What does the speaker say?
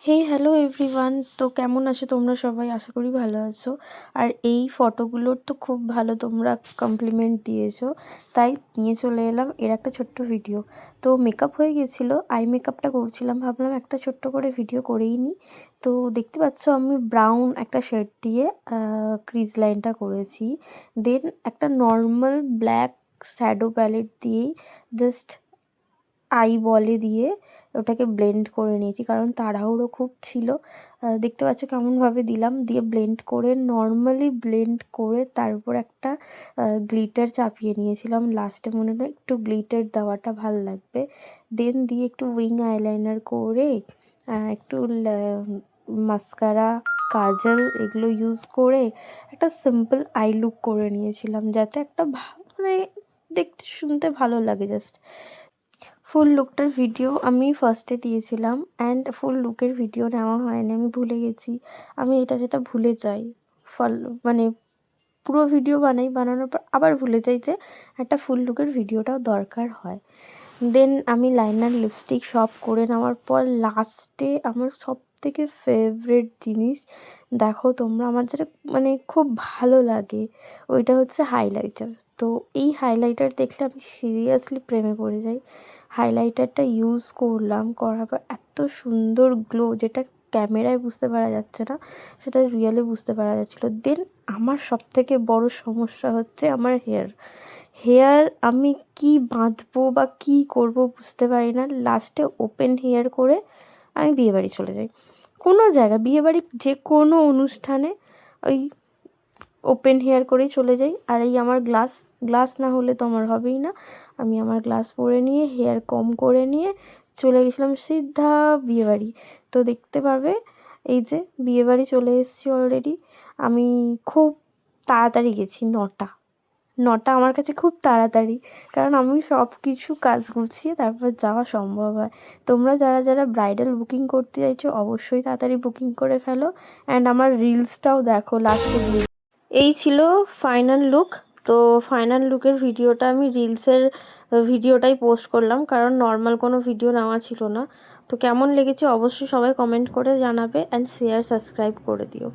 Hey hello everyone, তো কেমন আছো তোমরা সবাই? আশা করি ভালো আছো। আর এই ফটোগুলোর তো খুব ভালো তোমরা কমপ্লিমেন্ট দিয়েছো, তাই নিয়ে চলে এলাম এর একটা ছোট্ট ভিডিও। তো মেকআপ হয়ে গেছিলো, আই মেকআপটা করছিলাম, ভাবলাম একটা ছোট্ট করে ভিডিও করেই নিই। তো দেখতে পাচ্ছ আমি ব্রাউন একটা শেড দিয়ে ক্রিজ লাইনটা করেছি। দেন একটা নর্মাল ব্ল্যাক শ্যাডো প্যালেট দিয়েই জাস্ট আই বলে দিয়ে ওটাকে ব্লেন্ড করে নিয়েছি, কারণ তাড়াহুড়ো খুব ছিল। দেখতে পাচ্ছ কেমনভাবে দিলাম, দিয়ে ব্লেন্ড করে নর্মালি ব্লেন্ড করে তারপর একটা গ্লিটার চাপিয়ে নিয়েছিলাম। লাস্টে মনে হয় একটু গ্লিটার দেওয়াটা ভাল লাগবে। দেন দিয়ে একটু উইং আইলাইনার করে একটু মাস্কারা, কাজল এগুলো ইউজ করে একটা সিম্পল আই লুক করে নিয়েছিলাম, যাতে একটা মানে দেখতে শুনতে ভালো লাগে জাস্ট। ফুল লুকটার ভিডিও আমি ফার্স্টে দিয়েছিলাম, অ্যান্ড ফুল লুকের ভিডিও নেওয়া হয়নি, আমি ভুলে গেছি। আমি এটা যেটা ভুলে যাই, মানে পুরো ভিডিও বানানোর পর আবার ভুলে যাই যে একটা ফুল লুকের ভিডিওটাও দরকার হয়। দেন আমি লাইনার লিপস্টিক সব করে নেওয়ার পর লাস্টে আমার সব থেকে ফেভারিট জিনিস, দেখো তোমরা, আমার যেটা মানে খুব ভালো লাগে ওইটা হচ্ছে হাইলাইটার। তো এই হাইলাইটার দেখলে আমি সিরিয়াসলি প্রেমে পড়ে যাই। হাইলাইটারটা ইউজ করলাম, করার পর এত সুন্দর গ্লো, যেটা ক্যামেরায় বুঝতে পারা যাচ্ছে না সেটা রিয়েলে বুঝতে পারা যাচ্ছিলো। দেন আমার সবথেকে বড় সমস্যা হচ্ছে আমার হেয়ার আমি কি বাঁধবো বা কী করব বুঝতে পারি না। লাস্টে ওপেন হেয়ার করে আমি বিয়েবাড়ি চলে যাই, কোনো জায়গা বিয়েবাড়ি যে কোনো অনুষ্ঠানে ওই ওপেন হেয়ার করেই চলে যাই। আর এই আমার গ্লাস না হলে তো আমার হবেই না। আমি আমার গ্লাস পরে নিয়ে হেয়ার কম করে নিয়ে চলে গেছিলাম সিধা বিয়েবাড়ি। তো দেখতে পাবে এই যে বিয়েবাড়ি চলে এসেছি অলরেডি। আমি খুব তাড়াতাড়ি গেছি, 9টা আমার কাছে খুব তাড়াতাড়ি, কারণ আমি সব কিছু কাজ গুছিয়ে তারপর যাওয়া সম্ভব হয়। তোমরা যারা যারা ব্রাইডাল বুকিং করতে চাইছো অবশ্যই তাড়াতাড়ি বুকিং করে ফেলো। অ্যান্ড আমার রিলসটাও দেখো লাস্টে গিয়ে। এই ছিল ফাইনাল লুক। তো ফাইনাল লুকের ভিডিওটা আমি রিলসের ভিডিওটাই পোস্ট করলাম, কারণ নর্মাল কোনো ভিডিও নেওয়া ছিল না। তো কেমন লেগেছে অবশ্যই সবাই কমেন্ট করে জানাবে, অ্যান্ড শেয়ার সাবস্ক্রাইব করে দিও।